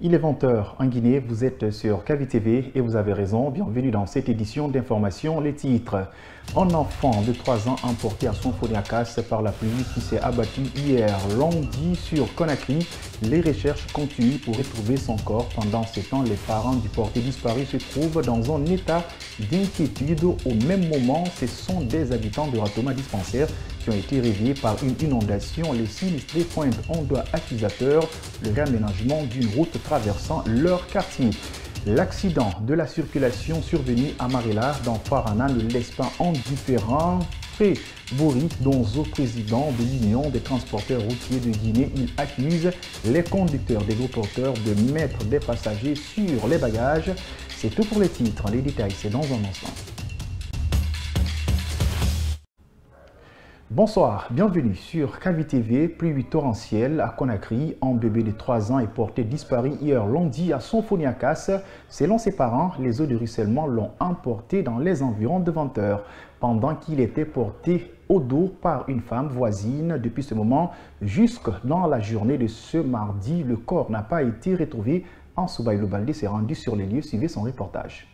Il est 20h en Guinée, vous êtes sur KVTV et vous avez raison. Bienvenue dans cette édition d'information. Les titres. Un enfant de 3 ans emporté à Sonfoniakas par la pluie qui s'est abattue hier lundi sur Conakry. Les recherches continuent pour retrouver son corps. Pendant ce temps, les parents du porté disparu se trouvent dans un état d'inquiétude. Au même moment, ce sont des habitants de Ratoma dispensaire qui ont été réveillés par une inondation. Les sinistrés pointent en doigt accusateur le réaménagement d'une route traversant leur quartier. L'accident de la circulation survenu à Marela dans Farana ne laisse pas indifférent Boris Donzo, président de l'Union des transporteurs routiers de Guinée. Il accuse les conducteurs des gros porteurs de mettre des passagers sur les bagages. C'est tout pour les titres. Les détails, c'est dans un instant. Bonsoir, bienvenue sur KVTV. Pluie torrentielle à Conakry. Un bébé de 3 ans est porté disparu hier lundi à Sonfoniakas. Selon ses parents, les eaux de ruissellement l'ont emporté dans les environs de 20 h pendant qu'il était porté au dos par une femme voisine. Depuis ce moment, jusque dans la journée de ce mardi, le corps n'a pas été retrouvé. Ansoubaïlo Baldé s'est rendu sur les lieux. Suivez son reportage.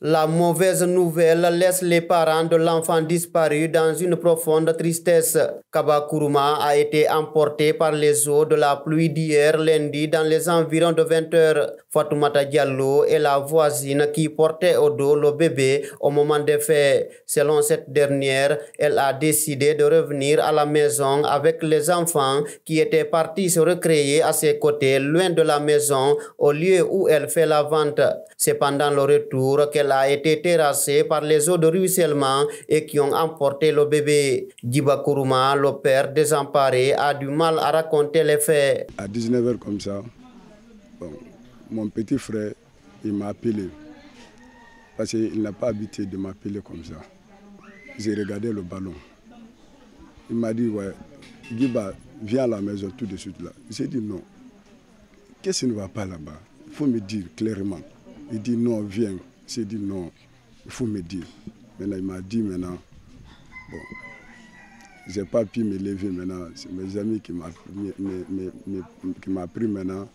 La mauvaise nouvelle laisse les parents de l'enfant disparu dans une profonde tristesse. Kaba Kourouma a été emporté par les eaux de la pluie d'hier lundi dans les environs de 20 h. Fatoumata Diallo est la voisine qui portait au dos le bébé au moment des faits. Selon cette dernière, elle a décidé de revenir à la maison avec les enfants qui étaient partis se recréer à ses côtés loin de la maison au lieu où elle fait la vente. C'est pendant le retour qu'elle a été terrassée par les eaux de ruissellement et qui ont emporté le bébé. Djiba Kourouma, le père désemparé, a du mal à raconter les faits. À 19 h comme ça, bon, mon petit frère, il m'a appelé. Parce qu'il n'a pas habitué de m'appeler comme ça. J'ai regardé le ballon. Il m'a dit, ouais, Djiba, viens à la maison tout de suite là. J'ai dit non. Qu'est-ce qui ne va pas là-bas? Il faut me dire clairement. Il dit non, viens. J'ai dit non, il faut me dire. Maintenant, il m'a dit maintenant, bon, je n'ai pas pu me lever maintenant. C'est mes amis qui m'ont pris maintenant.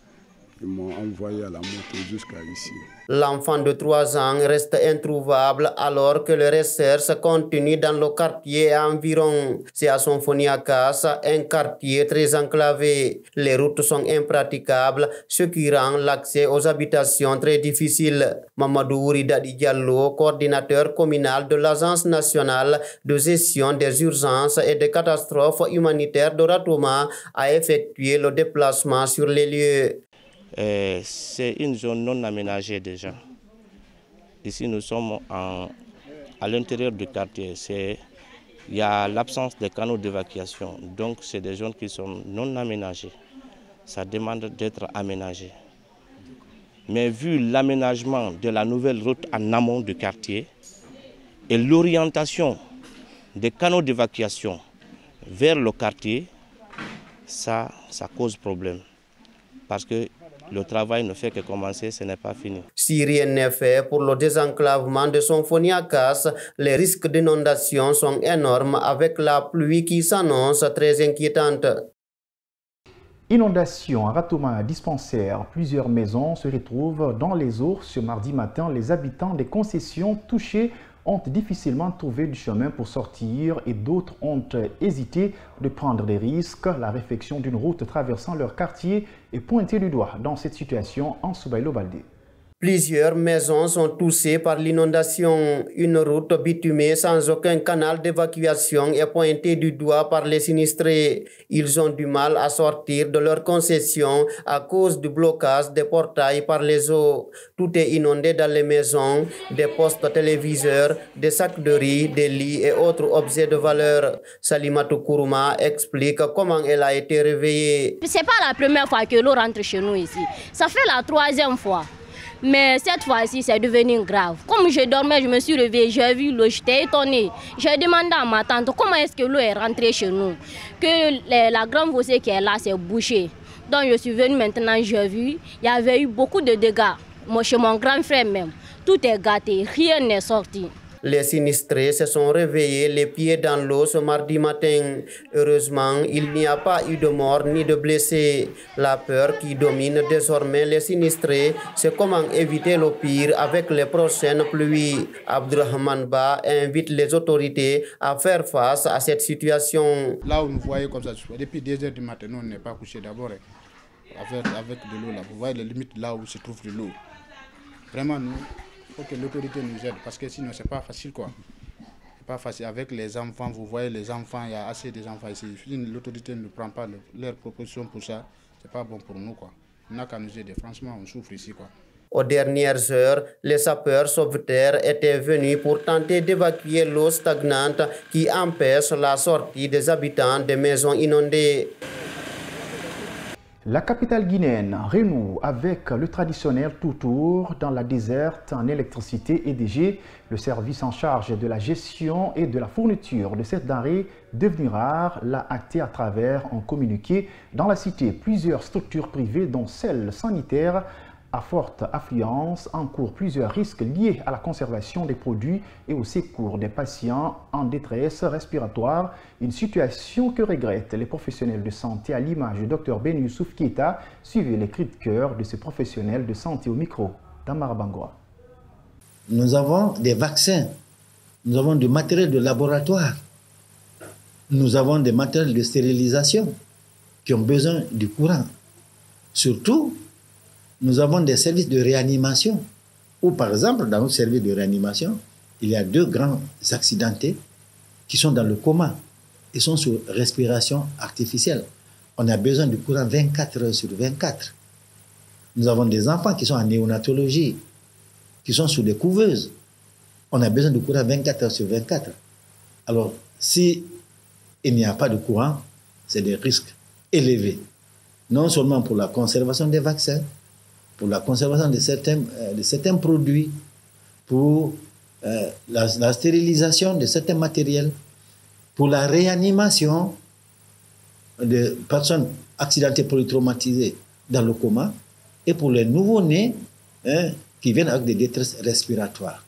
Ils m'ont envoyé à la moto jusqu'à ici. L'enfant de 3 ans reste introuvable alors que les recherches continuent dans le quartier environ. C'est à Sonfoniakas, un quartier très enclavé. Les routes sont impraticables, ce qui rend l'accès aux habitations très difficile. Mamadou Ridadi Diallo, coordinateur communal de l'Agence nationale de gestion des urgences et des catastrophes humanitaires de Ratoma, a effectué le déplacement sur les lieux. C'est une zone non aménagée déjà. Ici, nous sommes à l'intérieur du quartier. Il y a l'absence de canaux d'évacuation. Donc, c'est des zones qui sont non aménagées. Ça demande d'être aménagé. Mais vu l'aménagement de la nouvelle route en amont du quartier et l'orientation des canaux d'évacuation vers le quartier, ça cause problème. Parce que le travail ne fait que commencer, ce n'est pas fini. Si rien n'est fait pour le désenclavement de Sonfoniakas, les risques d'inondation sont énormes avec la pluie qui s'annonce très inquiétante. Inondation à Ratoma dispensaire. Plusieurs maisons se retrouvent dans les eaux. Ce mardi matin, les habitants des concessions touchées ont difficilement trouvé du chemin pour sortir et d'autres ont hésité de prendre des risques. La réfection d'une route traversant leur quartier est pointée du doigt dans cette situation. Ansoubaïlo Baldé. Plusieurs maisons sont touchées par l'inondation. Une route bitumée sans aucun canal d'évacuation est pointée du doigt par les sinistrés. Ils ont du mal à sortir de leur concession à cause du blocage des portails par les eaux. Tout est inondé dans les maisons, des postes téléviseurs, des sacs de riz, des lits et autres objets de valeur. Salimatou Kourouma explique comment elle a été réveillée. Ce n'est pas la première fois que l'eau rentre chez nous ici. Ça fait la 3e fois. Mais cette fois-ci, c'est devenu grave. Comme je dormais, je me suis réveillée, j'ai vu l'eau, j'étais étonnée. J'ai demandé à ma tante comment est-ce que l'eau est rentrée chez nous. Que la grande fossée qui est là, c'est bouché. Donc je suis venue maintenant, j'ai vu, il y avait eu beaucoup de dégâts. Moi, chez mon grand frère même, tout est gâté, rien n'est sorti. Les sinistrés se sont réveillés les pieds dans l'eau ce mardi matin. Heureusement, il n'y a pas eu de morts ni de blessés. La peur qui domine désormais les sinistrés, c'est comment éviter le pire avec les prochaines pluies. Abdurrahman Ba invite les autorités à faire face à cette situation. Là où vous voyez comme ça, depuis 2 heures du matin, nous on n'est pas couché d'abord avec de l'eau là. Vous voyez les limites là où se trouve de l'eau. Vraiment, nous, il faut que l'autorité nous aide parce que sinon c'est pas facile quoi. C'est pas facile avec les enfants. Vous voyez les enfants, il y a assez d'enfants ici. Si l'autorité ne prend pas leurs propositions pour ça, c'est pas bon pour nous quoi. On n'a qu'à nous aider. Franchement, on souffre ici quoi. Aux dernières heures, les sapeurs sauveteurs étaient venus pour tenter d'évacuer l'eau stagnante qui empêche la sortie des habitants des maisons inondées. La capitale guinéenne renoue avec le traditionnel tout-tour dans la déserte en électricité EDG. Le service en charge de la gestion et de la fourniture de cette denrée devenue rare l'a acté à travers un communiqué. Dans la cité, plusieurs structures privées, dont celle sanitaire, à forte affluence, encourent plusieurs risques liés à la conservation des produits et au secours des patients en détresse respiratoire, une situation que regrettent les professionnels de santé à l'image du Dr Ben Youssouf Keita. Suivez les cris de cœur de ces professionnels de santé au micro d'Amara Bangoa. Nous avons des vaccins, nous avons du matériel de laboratoire, nous avons des matériels de stérilisation qui ont besoin du courant. Surtout, nous avons des services de réanimation, où par exemple, dans notre service de réanimation, il y a 2 grands accidentés qui sont dans le coma. Ils sont sous respiration artificielle. On a besoin du courant 24 heures sur 24. Nous avons des enfants qui sont en néonatologie, qui sont sous des couveuses. On a besoin du courant 24 heures sur 24. Alors, si il n'y a pas de courant, c'est des risques élevés. Non seulement pour la conservation des vaccins, pour la conservation de certains produits, pour la stérilisation de certains matériels, pour la réanimation de personnes accidentées polytraumatisées dans le coma, et pour les nouveaux-nés qui viennent avec des détresses respiratoires.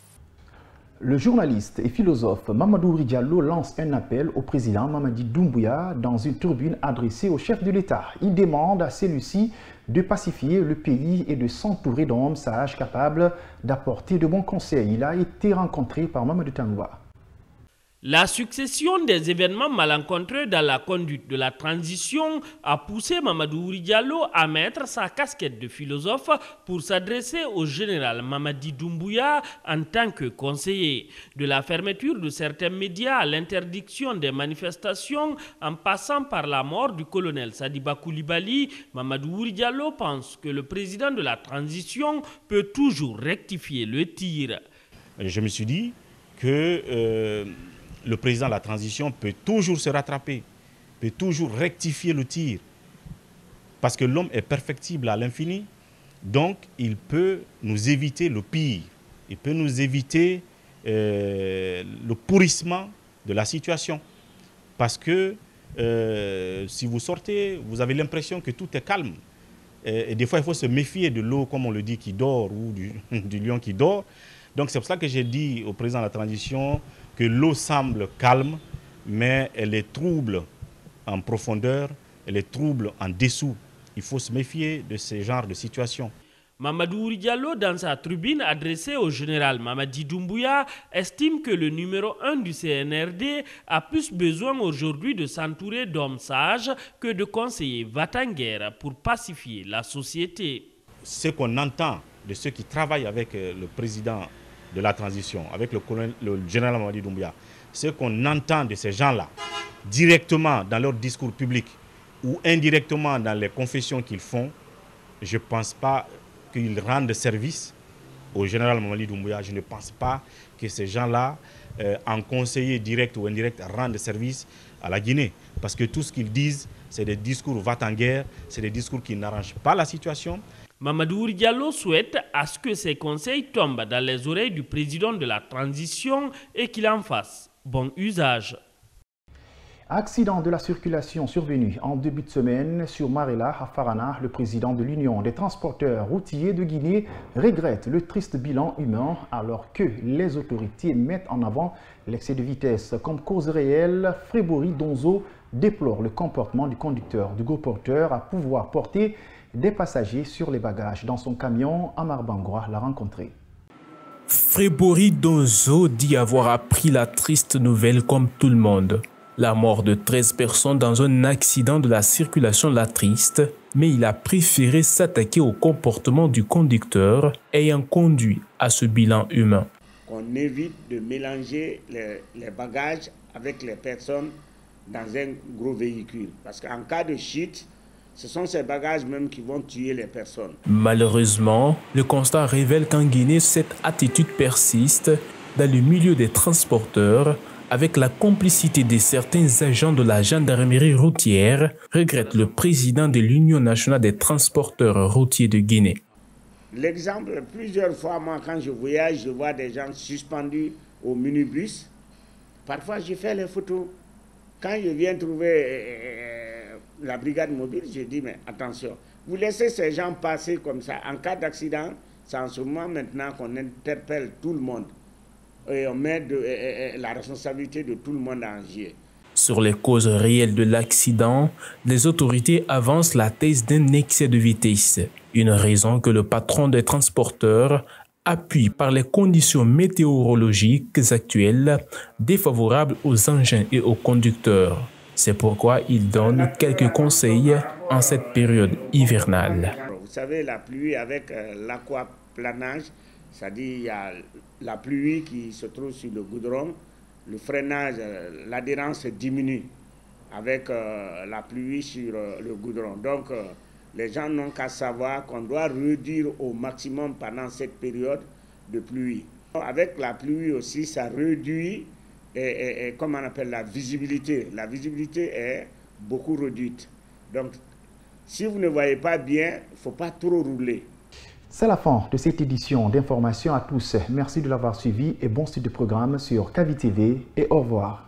Le journaliste et philosophe Mamadou Diallo lance un appel au président Mamadi Doumbouya dans une tribune adressée au chef de l'État. Il demande à celui-ci de pacifier le pays et de s'entourer d'hommes sages capables d'apporter de bons conseils. Il a été rencontré par Mamadou Tangoua. La succession des événements malencontreux dans la conduite de la transition a poussé Mamadou Diallo à mettre sa casquette de philosophe pour s'adresser au général Mamadi Doumbouya en tant que conseiller. De la fermeture de certains médias à l'interdiction des manifestations en passant par la mort du colonel Sadiba Koulibaly, Mamadou Diallo pense que le président de la transition peut toujours rectifier le tir. Je me suis dit que le président de la transition peut toujours se rattraper, peut toujours rectifier le tir. Parce que l'homme est perfectible à l'infini, donc il peut nous éviter le pire. Il peut nous éviter le pourrissement de la situation. Parce que si vous sortez, vous avez l'impression que tout est calme. Et des fois, il faut se méfier de l'eau, comme on le dit, qui dort, ou du lion qui dort. Donc c'est pour ça que j'ai dit au président de la transition que l'eau semble calme, mais elle est trouble en profondeur, elle est trouble en dessous. Il faut se méfier de ce genre de situation. Mamadou Diallo, dans sa tribune adressée au général Mamadi Doumbouya, estime que le numéro 1 du CNRD a plus besoin aujourd'hui de s'entourer d'hommes sages que de conseillers va-t-en-guerre pour pacifier la société. Ce qu'on entend de ceux qui travaillent avec le président de la transition, avec le général Mamadi Doumbouya, ce qu'on entend de ces gens-là, directement dans leur discours public ou indirectement dans les confessions qu'ils font, je ne pense pas qu'ils rendent service au général Mamadi Doumbouya. Je ne pense pas que ces gens-là, en conseiller direct ou indirect, rendent service à la Guinée. Parce que tout ce qu'ils disent, c'est des discours va-t-en-guerre, c'est des discours qui n'arrangent pas la situation. Mamadou Diallo souhaite à ce que ces conseils tombent dans les oreilles du président de la transition et qu'il en fasse bon usage. Accident de la circulation survenu en début de semaine sur Marella à Farana. Le président de l'Union des transporteurs routiers de Guinée regrette le triste bilan humain alors que les autorités mettent en avant l'excès de vitesse comme cause réelle. Frébori Donzo déplore le comportement du conducteur du gros porteur à pouvoir porter des passagers sur les bagages dans son camion. Amar Bangoura l'a rencontré. Frébori Donzo dit avoir appris la triste nouvelle comme tout le monde. La mort de 13 personnes dans un accident de la circulation l'attriste, mais il a préféré s'attaquer au comportement du conducteur ayant conduit à ce bilan humain. Qu'on évite de mélanger les bagages avec les personnes dans un gros véhicule. Parce qu'en cas de chute, ce sont ces bagages même qui vont tuer les personnes. Malheureusement, le constat révèle qu'en Guinée, cette attitude persiste dans le milieu des transporteurs, avec la complicité de certains agents de la gendarmerie routière, regrette le président de l'Union nationale des transporteurs routiers de Guinée. L'exemple, plusieurs fois, moi, quand je voyage, je vois des gens suspendus au minibus. Parfois, je fais les photos. Quand je viens trouver la brigade mobile, je dis, mais attention, vous laissez ces gens passer comme ça. En cas d'accident, c'est en ce moment maintenant qu'on interpelle tout le monde. Et on met la responsabilité de tout le monde en jeu. Sur les causes réelles de l'accident, les autorités avancent la thèse d'un excès de vitesse. Une raison que le patron des transporteurs appuie par les conditions météorologiques actuelles défavorables aux engins et aux conducteurs. C'est pourquoi il donne quelques conseils en cette période hivernale. Vous savez, la pluie avec l'aquaplanage, c'est-à-dire il y a la pluie qui se trouve sur le goudron, le freinage, l'adhérence diminue avec la pluie sur le goudron. Donc, les gens n'ont qu'à savoir qu'on doit réduire au maximum pendant cette période de pluie. Avec la pluie aussi, ça réduit, comment on appelle, la visibilité. La visibilité est beaucoup réduite. Donc, si vous ne voyez pas bien, il ne faut pas trop rouler. C'est la fin de cette édition d'information à tous. Merci de l'avoir suivi et bon suite de programme sur KVTV et au revoir.